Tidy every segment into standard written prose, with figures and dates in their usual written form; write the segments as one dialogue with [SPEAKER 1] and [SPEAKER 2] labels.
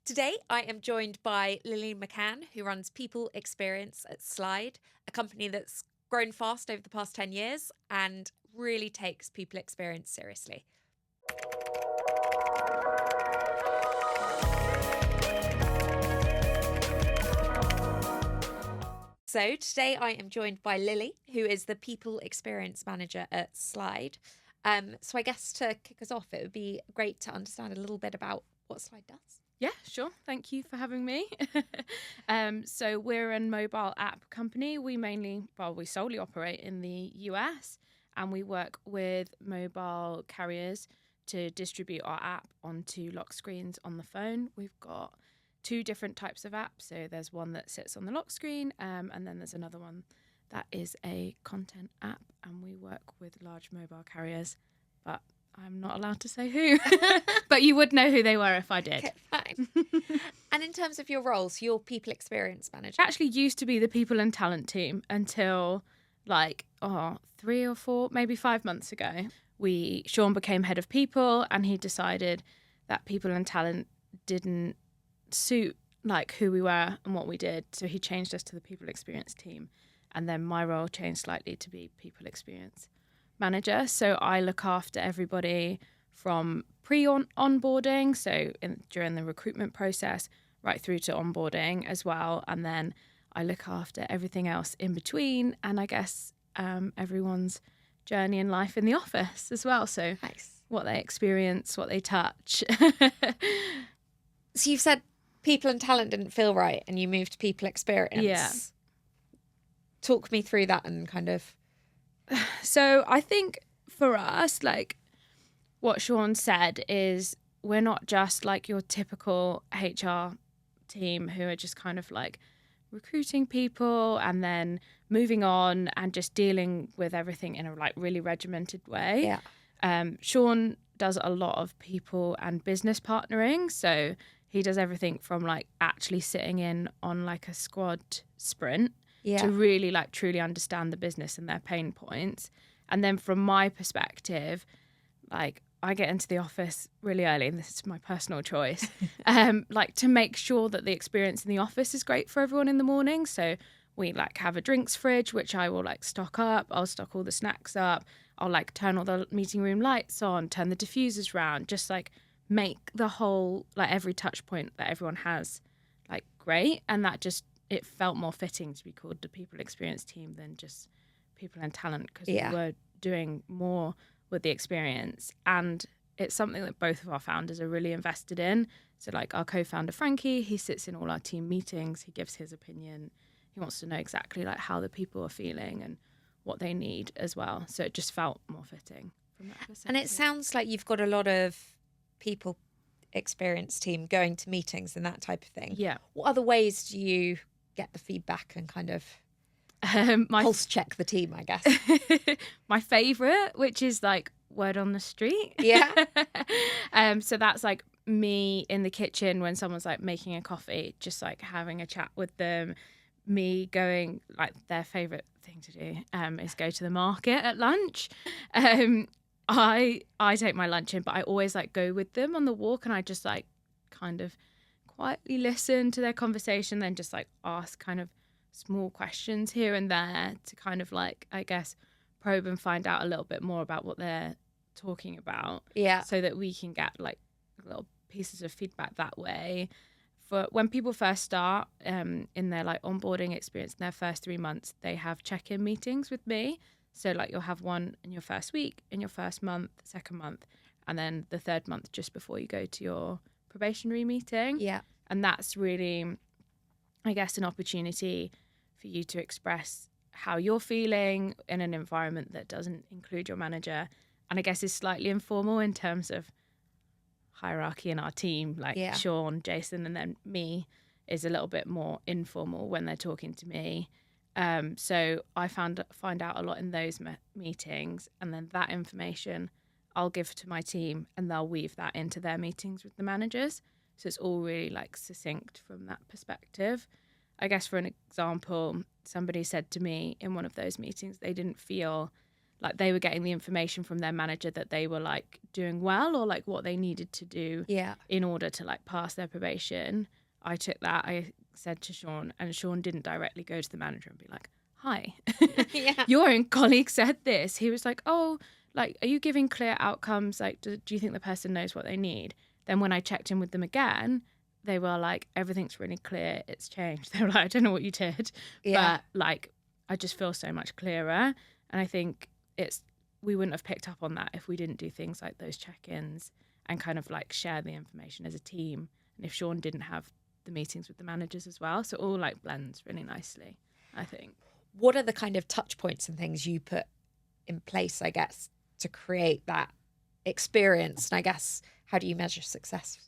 [SPEAKER 1] Today, I am joined by Lilly McGann, who runs People Experience at Sliide, a company that's grown fast over the past 10 years and really takes people experience seriously. So today I am joined by Lilly, who is the People Experience Manager at Sliide. So I guess to kick us off, it would be great to understand a little bit about what Sliide does.
[SPEAKER 2] Yeah, sure. Thank you for having me. So we're a mobile app company. We solely operate in the US, and we work with mobile carriers to distribute our app onto lock screens on the phone. We've got two different types of apps. So there's one that sits on the lock screen, and then there's another one that is a content app, and we work with large mobile carriers, but I'm not allowed to say who, but you would know who they were if I did.
[SPEAKER 1] Okay, fine. And in terms of your roles, you're People Experience Manager.
[SPEAKER 2] I actually used to be the people and talent team until 3 or 4, maybe 5 months ago. Sean became head of people, and he decided that people and talent didn't suit who we were and what we did. So he changed us to the people experience team. And then my role changed slightly to be people experience manager. So I look after everybody from pre-onboarding, so during the recruitment process, right through to onboarding as well. And then I look after everything else in between, and I guess everyone's journey in life in the office as well. So
[SPEAKER 1] Nice.
[SPEAKER 2] What they experience, what they touch.
[SPEAKER 1] So you've said people and talent didn't feel right and you moved to People Experience.
[SPEAKER 2] Yeah.
[SPEAKER 1] Talk me through that and kind of...
[SPEAKER 2] So I think for us, what Sean said is we're not just your typical HR team who are just kind of recruiting people and then moving on and just dealing with everything in a really regimented way.
[SPEAKER 1] Yeah.
[SPEAKER 2] Sean does a lot of people and business partnering. So he does everything from actually sitting in on a squad sprint to really truly understand the business and their pain points. And then from my perspective, I get into the office really early, and this is my personal choice, to make sure that the experience in the office is great for everyone in the morning. So we have a drinks fridge, which I will stock up. I'll stock all the snacks up. I'll turn all the meeting room lights on, turn the diffusers round, just make the whole, every touch point that everyone has great. And that just, it felt more fitting to be called the people experience team than just people and talent, because we were doing more with the experience. And it's something that both of our founders are really invested in. So our co-founder Frankie, he sits in all our team meetings, he gives his opinion, he wants to know exactly how the people are feeling and what they need as well. So it just felt more fitting from that perspective.
[SPEAKER 1] And it sounds like you've got a lot of people experience team going to meetings and that type of thing.
[SPEAKER 2] Yeah.
[SPEAKER 1] What other ways do you get the feedback and kind of pulse check the team, I guess?
[SPEAKER 2] My favourite, which is word on the street.
[SPEAKER 1] Yeah.
[SPEAKER 2] So that's me in the kitchen when someone's making a coffee, just having a chat with them. Me going their favourite thing to do is go to the market at lunch. I take my lunch in, but I always go with them on the walk, and I just kind of quietly listen to their conversation, then just ask kind of small questions here and there to kind of I guess probe and find out a little bit more about what they're talking about.
[SPEAKER 1] Yeah.
[SPEAKER 2] So that we can get little pieces of feedback that way. For when people first start in their onboarding experience, in their first 3 months, they have check-in meetings with me. So you'll have one in your first week, in your first month, second month, and then the third month just before you go to your probationary meeting.
[SPEAKER 1] Yeah.
[SPEAKER 2] And that's really, I guess, an opportunity for you to express how you're feeling in an environment that doesn't include your manager. And I guess is slightly informal in terms of hierarchy in our team, Sean, Jason, and then me is a little bit more informal when they're talking to me. So I find out a lot in those meetings, and then that information I'll give to my team, and they'll weave that into their meetings with the managers. So it's all really succinct from that perspective. I guess for an example, somebody said to me in one of those meetings they didn't feel like they were getting the information from their manager that they were like doing well, or like what they needed to do in order to like pass their probation. I took that, I said to Sean, and Sean didn't directly go to the manager and be like, hi, your own colleague said this. He was like, oh, like, are you giving clear outcomes? Like, do you think the person knows what they need? Then when I checked in with them again, they were like, everything's really clear. It's changed. They were like, I don't know what you did. But like, I just feel so much clearer. And I think we wouldn't have picked up on that if we didn't do things like those check-ins and kind of like share the information as a team. And if Sean didn't have the meetings with the managers as well. So it all like blends really nicely, I think.
[SPEAKER 1] What are the kind of touch points and things you put in place, I guess, to create that experience? And I guess, how do you measure success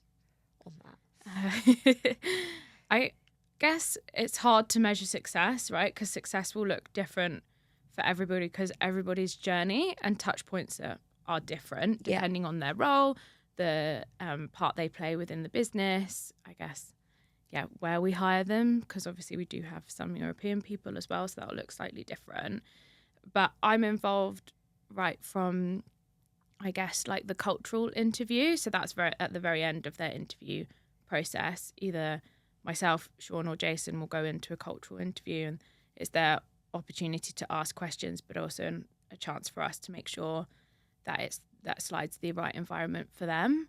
[SPEAKER 1] on that?
[SPEAKER 2] I guess it's hard to measure success, right? Because success will look different for everybody, because everybody's journey and touch points are different depending on their role, the part they play within the business, I guess, where we hire them, because obviously we do have some European people as well, so that'll look slightly different. But I'm involved right from, I guess, like the cultural interview. So that's at the very end of their interview process. Either myself, Sean, or Jason will go into a cultural interview, and it's their opportunity to ask questions, but also a chance for us to make sure that Slide's the right environment for them.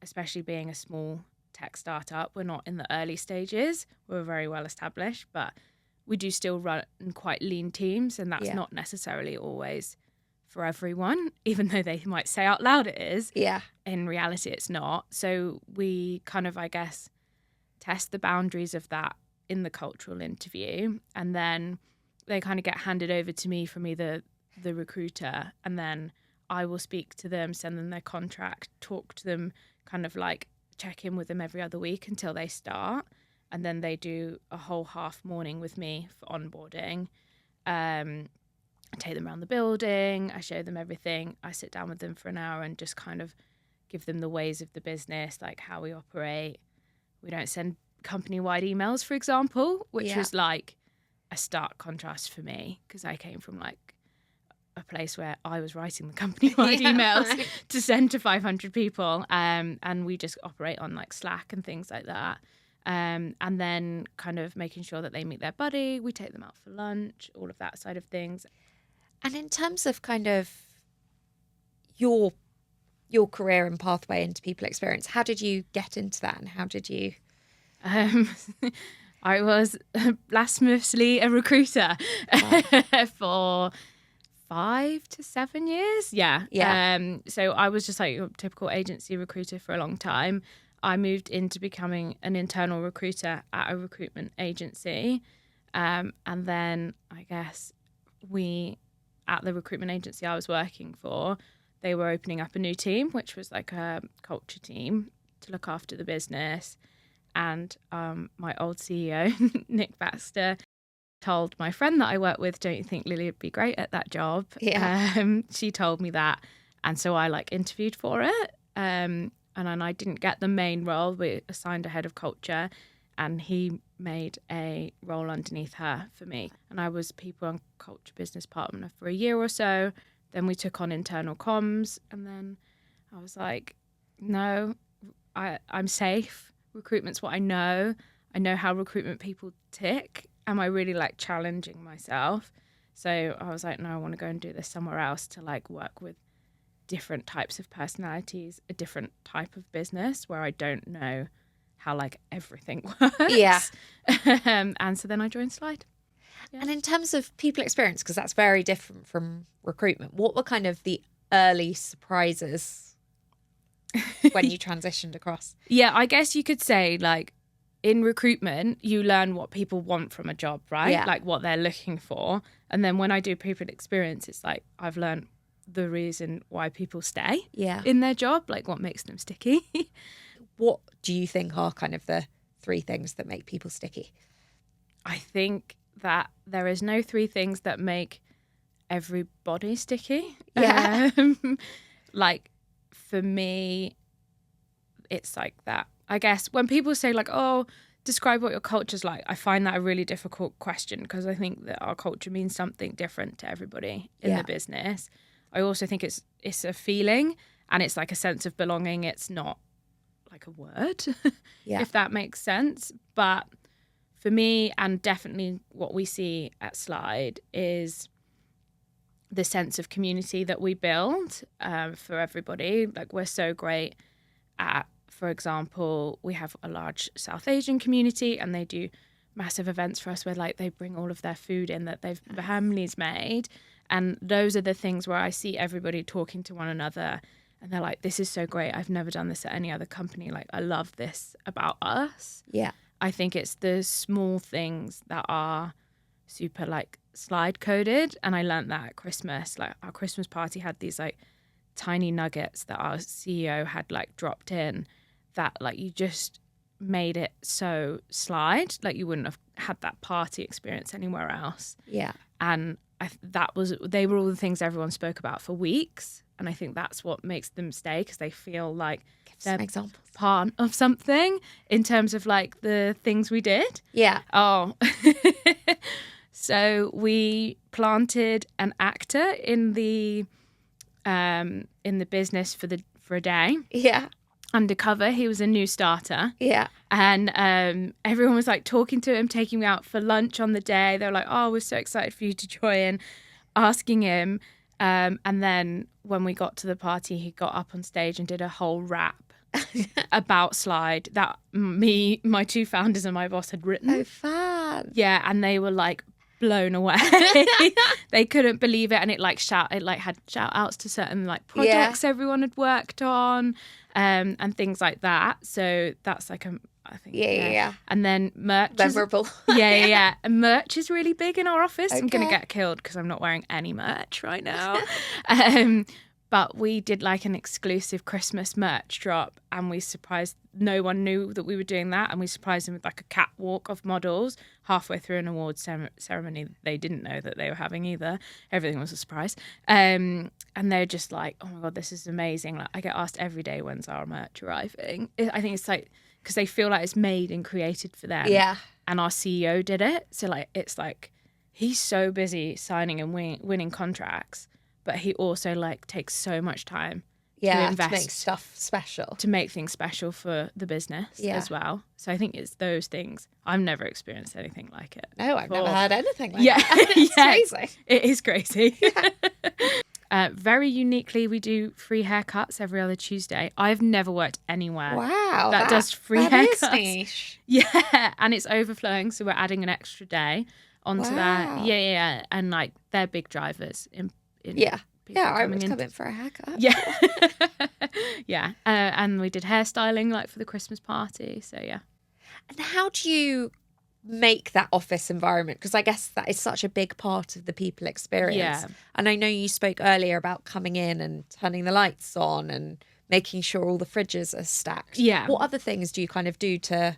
[SPEAKER 2] Especially being a small tech startup, we're not in the early stages. We're very well established, but we do still run quite lean teams, and that's not necessarily always for everyone, even though they might say out loud it is. In reality, it's not. So we kind of, I guess, test the boundaries of that in the cultural interview, and then they kind of get handed over to me from either the recruiter, and then I will speak to them, send them their contract, talk to them, kind of like check in with them every other week until they start. And then they do a whole half morning with me for onboarding. I take them around the building, I show them everything. I sit down with them for an hour and just kind of give them the ways of the business, like how we operate. We don't send company-wide emails, for example, which was like a stark contrast for me, because I came from like a place where I was writing the company-wide emails to send to 500 people, and we just operate on like Slack and things like that. And then kind of making sure that they meet their buddy, we take them out for lunch, all of that side of things.
[SPEAKER 1] And in terms of kind of your career and pathway into people experience, how did you get into that, and how did you?
[SPEAKER 2] I was blasphemously a recruiter for 5 to 7 years. So I was just like a typical agency recruiter for a long time. I moved into becoming an internal recruiter at a recruitment agency. And then I guess at the recruitment agency I was working for, they were opening up a new team, which was like a culture team to look after the business. And my old CEO, Nick Baxter, told my friend that I work with, don't you think Lily would be great at that job? She told me that. And so I like interviewed for it. And then I didn't get the main role. We assigned a head of culture, and he made a role underneath her for me. And I was people and culture business partner for a year or so. Then we took on internal comms. And then I was like, no, I'm safe. Recruitment's what I know. I know how recruitment people tick. Am I really like challenging myself? So I was like, no, I want to go and do this somewhere else, to like work with different types of personalities, a different type of business where I don't know how like everything works. And so then I joined Sliide.
[SPEAKER 1] And in terms of people experience, because that's very different from recruitment, what were kind of the early surprises when you transitioned across?
[SPEAKER 2] I guess you could say like in recruitment, you learn what people want from a job, right? Like what they're looking for. And then when I do people experience, it's like I've learned the reason why people stay in their job, like what makes them sticky.
[SPEAKER 1] What do you think are kind of the 3 things that make people sticky?
[SPEAKER 2] I think that there is no 3 things that make everybody sticky. Like for me, it's like that. I guess when people say like, oh, describe what your culture's like, I find that a really difficult question because I think that our culture means something different to everybody in the business. I also think it's a feeling and it's like a sense of belonging. It's not like a word, if that makes sense. But for me, and definitely what we see at Sliide, is the sense of community that we build for everybody. Like, we're so great at, for example, we have a large South Asian community and they do massive events for us where like they bring all of their food in that they've families made. And those are the things where I see everybody talking to one another and they're like, this is so great. I've never done this at any other company. Like, I love this about us.
[SPEAKER 1] Yeah.
[SPEAKER 2] I think it's the small things that are super like Sliide coded. And I learned that at Christmas. Like, our Christmas party had these like tiny nuggets that our CEO had like dropped in that like you just made it so Sliide. Like, you wouldn't have had that party experience anywhere else.
[SPEAKER 1] Yeah.
[SPEAKER 2] And they were all the things everyone spoke about for weeks. And I think that's what makes them stay, because they feel like they're part of something in terms of like the things we did.
[SPEAKER 1] Yeah.
[SPEAKER 2] Oh. So we planted an actor in the business for a day.
[SPEAKER 1] Yeah.
[SPEAKER 2] Undercover. He was a new starter.
[SPEAKER 1] Yeah.
[SPEAKER 2] And everyone was like talking to him, taking him out for lunch on the day. They were like, oh, we're so excited for you to join, asking him. And then when we got to the party, he got up on stage and did a whole rap about Sliide that my two founders and my boss had written.
[SPEAKER 1] Oh, fab.
[SPEAKER 2] Yeah, and they were like blown away. They couldn't believe it, and it had shout outs to certain like projects everyone had worked on, and things like that. So that's like I think
[SPEAKER 1] yeah.
[SPEAKER 2] And then merch,
[SPEAKER 1] memorable.
[SPEAKER 2] Yeah. And merch is really big in our office. Okay. I'm gonna get killed because I'm not wearing any merch right now. But we did like an exclusive Christmas merch drop, and we surprised, no one knew that we were doing that, and we surprised them with like a catwalk of models halfway through an awards ceremony. They didn't know that they were having either. Everything was a surprise. And they're just like, oh my God, this is amazing. Like, I get asked every day, when's our merch arriving? I think it's like, because they feel like it's made and created for them.
[SPEAKER 1] Yeah.
[SPEAKER 2] And our CEO did it. So like, it's like, he's so busy signing and winning contracts, but he also like takes so much time to invest,
[SPEAKER 1] to make stuff special,
[SPEAKER 2] to make things special for the business as well. So I think it's those things. I've never experienced anything like it.
[SPEAKER 1] No, I've never heard anything like that. It's crazy.
[SPEAKER 2] It is crazy. Very uniquely, we do free haircuts every other Tuesday. I've never worked anywhere that does free haircuts.
[SPEAKER 1] That is niche.
[SPEAKER 2] Yeah, and it's overflowing, so we're adding an extra day onto that. Yeah. And like, they're big drivers in
[SPEAKER 1] I would come in for a haircut.
[SPEAKER 2] Yeah. Yeah. And we did hairstyling like for the Christmas party. So yeah.
[SPEAKER 1] And how do you make that office environment? Because I guess that is such a big part of the people experience.
[SPEAKER 2] Yeah.
[SPEAKER 1] And I know you spoke earlier about coming in and turning the lights on and making sure all the fridges are stacked.
[SPEAKER 2] Yeah.
[SPEAKER 1] What other things do you kind of do to,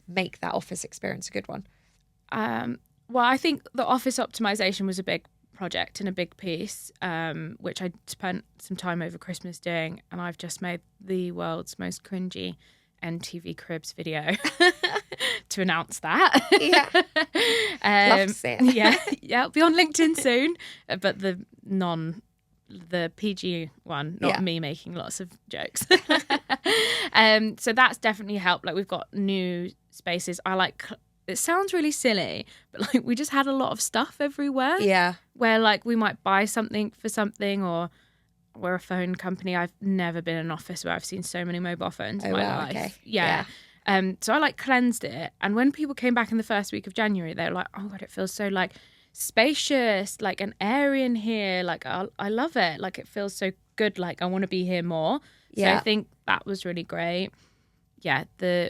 [SPEAKER 1] make that office experience a good one?
[SPEAKER 2] Well, I think the office optimization was a big project and a big piece, which I spent some time over Christmas doing, and I've just made the world's most cringy NTV Cribs video to announce that.
[SPEAKER 1] Yeah. Love to see it.
[SPEAKER 2] Yeah, it'll be on LinkedIn soon, but the PG one, not me making lots of jokes. So that's definitely helped. Like, we've got new spaces. It sounds really silly, but like, we just had a lot of stuff everywhere.
[SPEAKER 1] Yeah.
[SPEAKER 2] Where like we might buy something for something, or we're a phone company. I've never been in an office where I've seen so many mobile phones in my life. Okay. Yeah. So I like cleansed it. And when people came back in the first week of January, they were like, oh God, it feels so like spacious, like an area in here. Like, I love it. Like, it feels so good. Like, I want to be here more. So I think that was really great. Yeah.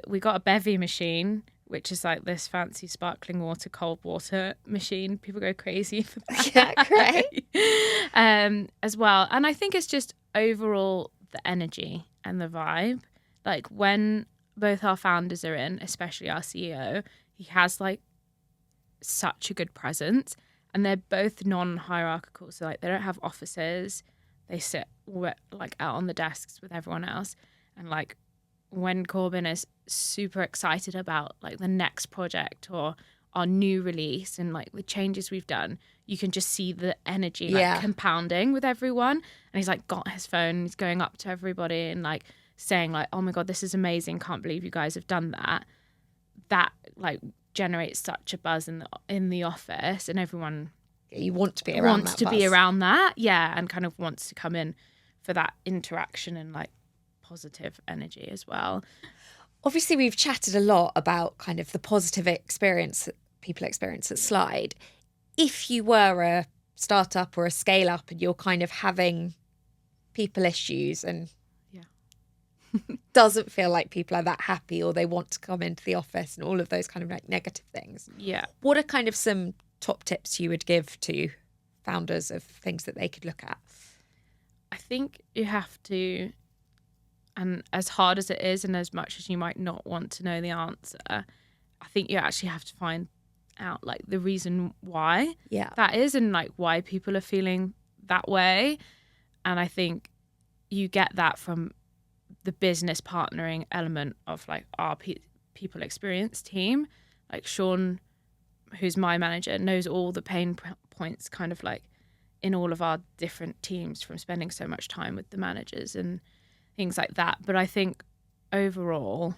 [SPEAKER 2] We got a bevy machine, which is like this fancy sparkling water, cold water machine. People go crazy for that.
[SPEAKER 1] Yeah, great.
[SPEAKER 2] As well. And I think it's just overall the energy and the vibe. Like, when both our founders are in, especially our CEO, he has like such a good presence, and they're both non-hierarchical. So like, they don't have offices. They sit like out on the desks with everyone else, and like, when Corbin is super excited about like the next project or our new release and like the changes we've done, you can just see the energy like compounding with everyone. And he's like got his phone, he's going up to everybody and like saying like, oh my God, this is amazing. Can't believe you guys have done that. That like generates such a buzz in the office, and everyone
[SPEAKER 1] you want to be around
[SPEAKER 2] that. Yeah. And kind of wants to come in for that interaction and like positive energy as well.
[SPEAKER 1] Obviously, we've chatted a lot about kind of the positive experience that people experience at Sliide. If you were a startup or a scale up and you're kind of having people issues and doesn't feel like people are that happy or they want to come into the office and all of those kind of like negative things.
[SPEAKER 2] Yeah.
[SPEAKER 1] What are kind of some top tips you would give to founders of things that they could look at?
[SPEAKER 2] I think you have to, and as hard as it is and as much as you might not want to know the answer, I think you actually have to find out like the reason why that is and like why people are feeling that way. And I think you get that from the business partnering element of like our people experience team. Like Sean, who's my manager, knows all the pain points kind of like in all of our different teams from spending so much time with the managers and things like that. But I think overall,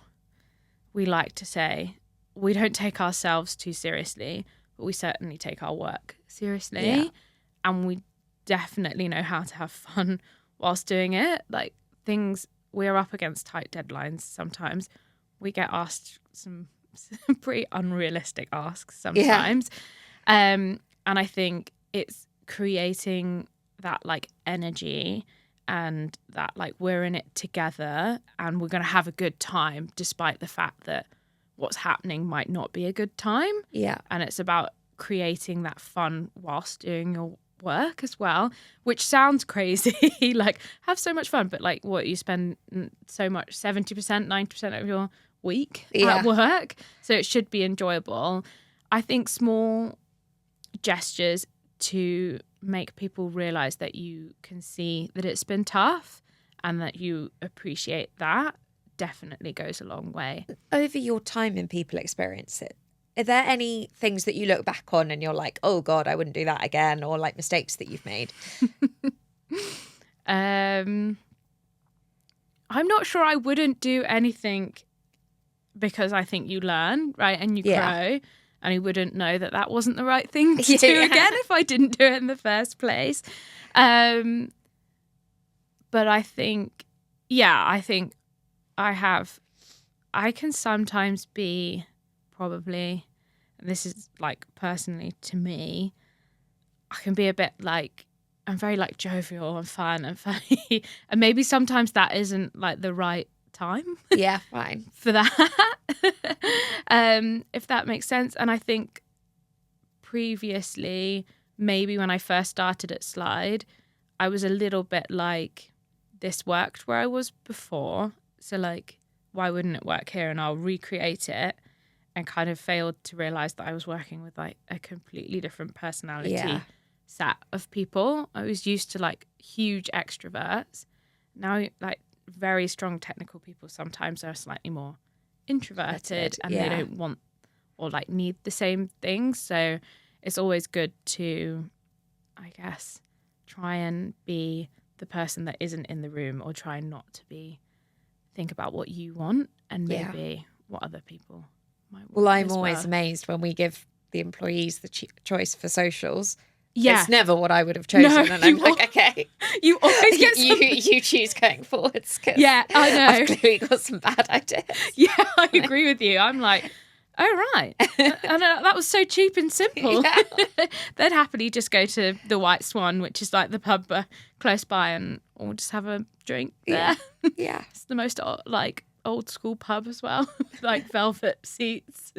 [SPEAKER 2] we like to say we don't take ourselves too seriously, but we certainly take our work seriously. Yeah. And we definitely know how to have fun whilst doing it. Like things, we're up against tight deadlines sometimes. We get asked some pretty unrealistic asks sometimes. Yeah. And I think it's creating that like energy and that like we're in it together and we're going to have a good time despite the fact that what's happening might not be a good time.
[SPEAKER 1] Yeah.
[SPEAKER 2] And it's about creating that fun whilst doing your work as well, which sounds crazy. Like have so much fun, but like what you spend so much, 70%, 90% of your week at work. So it should be enjoyable. I think small gestures to make people realize that you can see that it's been tough and that you appreciate that definitely goes a long way.
[SPEAKER 1] Over your time in people experience it, are there any things that you look back on and you're like, oh God, I wouldn't do that again, or like mistakes that you've made?
[SPEAKER 2] I'm not sure I wouldn't do anything because I think you learn, right? And you grow. And I wouldn't know that that wasn't the right thing to do again if I didn't do it in the first place. But I think, I can sometimes be probably, this is like personally to me, I can be a bit like, I'm very like jovial and fun and funny. And maybe sometimes that isn't like the right time.
[SPEAKER 1] Yeah, fine.
[SPEAKER 2] For that. If that makes sense. And I think previously, maybe when I first started at Sliide, I was a little bit like, this worked where I was before. So like, why wouldn't it work here? And I'll recreate it, and kind of failed to realize that I was working with like a completely different personality set of people. I was used to like huge extroverts. Now like very strong technical people sometimes are slightly more introverted and they don't want or like need the same things. So it's always good to, I guess, try and be the person that isn't in the room, or try not to think about what you want and maybe what other people might want.
[SPEAKER 1] Well, I'm always amazed when we give the employees the choice for socials.
[SPEAKER 2] Yeah.
[SPEAKER 1] It's never what I would have chosen. No, and I'm like, okay.
[SPEAKER 2] You always get
[SPEAKER 1] you choose going forwards.
[SPEAKER 2] Yeah, I know.
[SPEAKER 1] I've clearly got some bad ideas.
[SPEAKER 2] Yeah, I agree with you. I'm like, oh, right. And that was so cheap and simple. Yeah. They'd happily just go to the White Swan, which is like the pub close by, and we'll just have a drink there.
[SPEAKER 1] Yeah.
[SPEAKER 2] It's the most like old school pub as well, like velvet seats.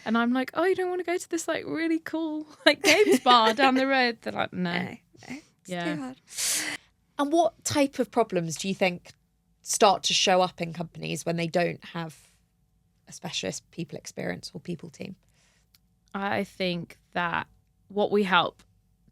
[SPEAKER 2] And I'm like, oh, you don't want to go to this like really cool like games bar down the road? They're like, no.
[SPEAKER 1] It's too hard. And what type of problems do you think start to show up in companies when they don't have a specialist people experience or people team?
[SPEAKER 2] I think that what we help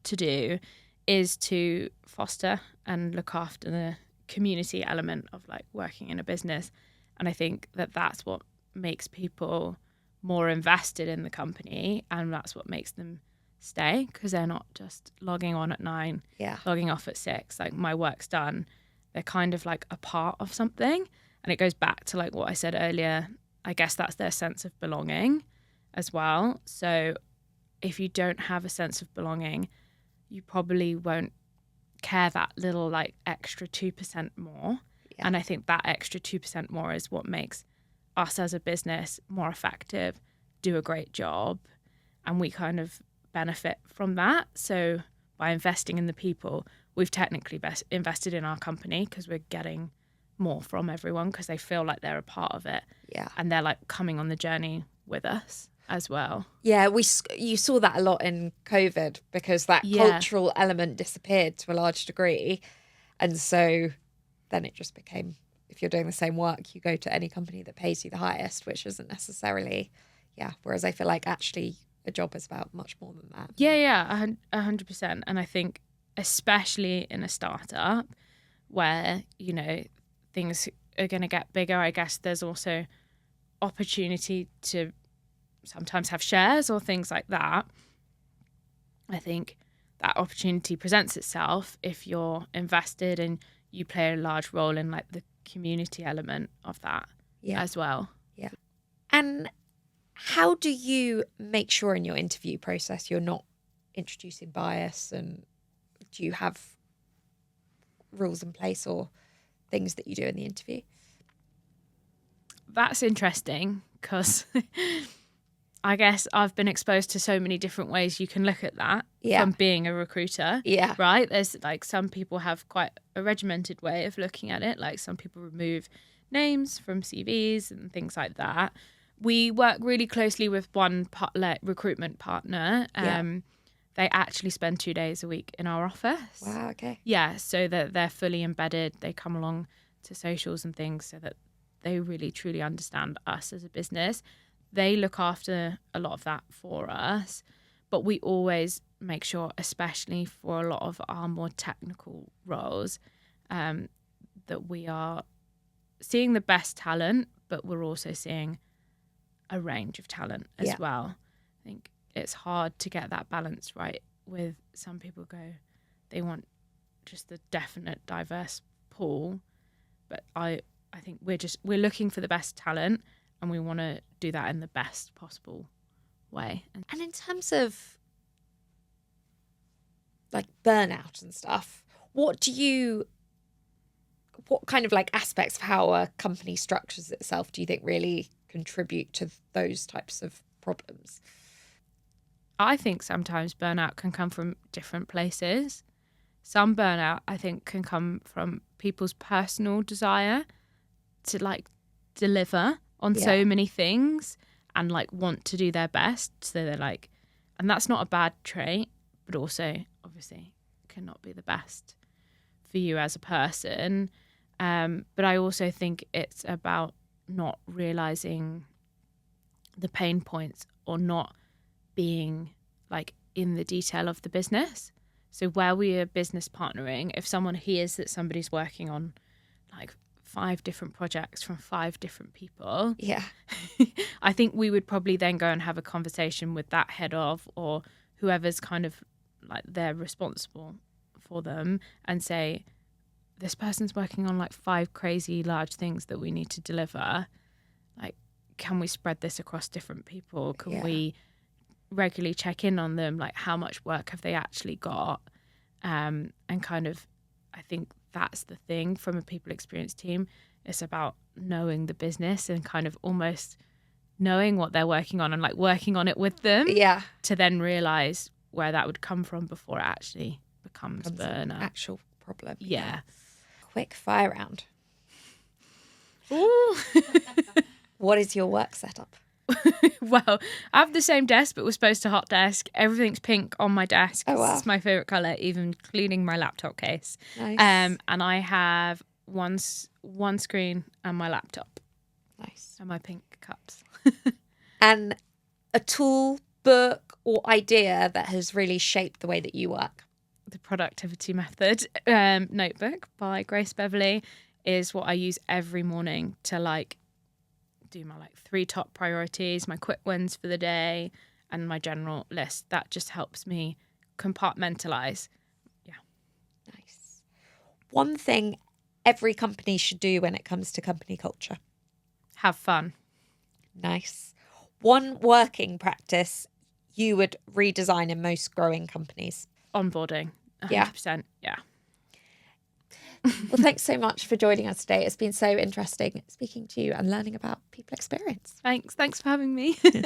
[SPEAKER 2] to do is to foster and look after the community element of like working in a business, And I think that that's what makes people more invested in the company, and that's what makes them stay, because they're not just logging on at 9, logging off at 6, like my work's done. They're kind of like a part of something. And it goes back to like what I said earlier. I guess that's their sense of belonging as well. So if you don't have a sense of belonging, you probably won't care that little like extra 2% more. And I think that extra 2% more is what makes us as a business more effective, do a great job, and we kind of benefit from that. So by investing in the people, we've technically invested in our company, because we're getting more from everyone because they feel like they're a part of it. And they're like coming on the journey with us as well.
[SPEAKER 1] You saw that a lot in COVID, because that cultural element disappeared to a large degree. And so then it just became, if you're doing the same work, you go to any company that pays you the highest, which isn't necessarily, whereas I feel like actually a job is about much more than that.
[SPEAKER 2] 100%. And I think especially in a startup where, you know, things are going to get bigger, I guess there's also opportunity to sometimes have shares or things like that. I think that opportunity presents itself if you're invested and you play a large role in like the community element of that as well.
[SPEAKER 1] And how do you make sure in your interview process you're not introducing bias, and do you have rules in place or things that you do in the interview?
[SPEAKER 2] That's interesting, because I guess I've been exposed to so many different ways you can look at that from being a recruiter. Right? There's like some people have quite a regimented way of looking at it. Like some people remove names from CVs and things like that. We work really closely with one recruitment partner. They actually spend 2 days a week in our office.
[SPEAKER 1] Wow, okay.
[SPEAKER 2] So that they're fully embedded. They come along to socials and things so that they really truly understand us as a business. They look after a lot of that for us, but we always make sure, especially for a lot of our more technical roles, that we are seeing the best talent, but we're also seeing a range of talent as well. I think it's hard to get that balance right. With some people they want just the definite diverse pool, but I think we're looking for the best talent, and we want to do that in the best possible way.
[SPEAKER 1] And in terms of like burnout and stuff, what kind of like aspects of how a company structures itself do you think really contribute to those types of problems?
[SPEAKER 2] I think sometimes burnout can come from different places. Some burnout, I think, can come from people's personal desire to like deliver on so many things and like want to do their best. So they're like, and that's not a bad trait, but also obviously cannot be the best for you as a person. But I also think it's about not realizing the pain points or not being like in the detail of the business. So where we are business partnering, if someone hears that somebody's working on like 5 different projects from 5 different people, I think we would probably then go and have a conversation with that head of, or whoever's kind of like they're responsible for them, and say, this person's working on like 5 crazy large things that we need to deliver. Like, can we spread this across different people? Can we regularly check in on them? Like, how much work have they actually got? And kind of, I think that's the thing from a people experience team. It's about knowing the business and kind of almost knowing what they're working on and like working on it with them. To then realize where that would come from before it actually becomes burnout.
[SPEAKER 1] An actual problem. Quick fire round.
[SPEAKER 2] Ooh.
[SPEAKER 1] What is your work setup?
[SPEAKER 2] Well, I have the same desk, but we're supposed to hot desk. Everything's pink on my desk.
[SPEAKER 1] Oh, wow.
[SPEAKER 2] It's my favourite colour, even including my laptop case.
[SPEAKER 1] Nice.
[SPEAKER 2] And I have one screen and my laptop.
[SPEAKER 1] Nice.
[SPEAKER 2] And my pink cups.
[SPEAKER 1] And a tool, book, or idea that has really shaped the way that you work?
[SPEAKER 2] The Productivity Method notebook by Grace Beverley is what I use every morning to like do my like 3 top priorities, my quick wins for the day, and my general list. That just helps me compartmentalize. Yeah.
[SPEAKER 1] Nice. One thing every company should do when it comes to company culture.
[SPEAKER 2] Have fun.
[SPEAKER 1] Nice. One working practice you would redesign in most growing companies.
[SPEAKER 2] Onboarding. 100%. Yeah.
[SPEAKER 1] Well, thanks so much for joining us today. It's been so interesting speaking to you and learning about people experience.
[SPEAKER 2] Thanks for having me.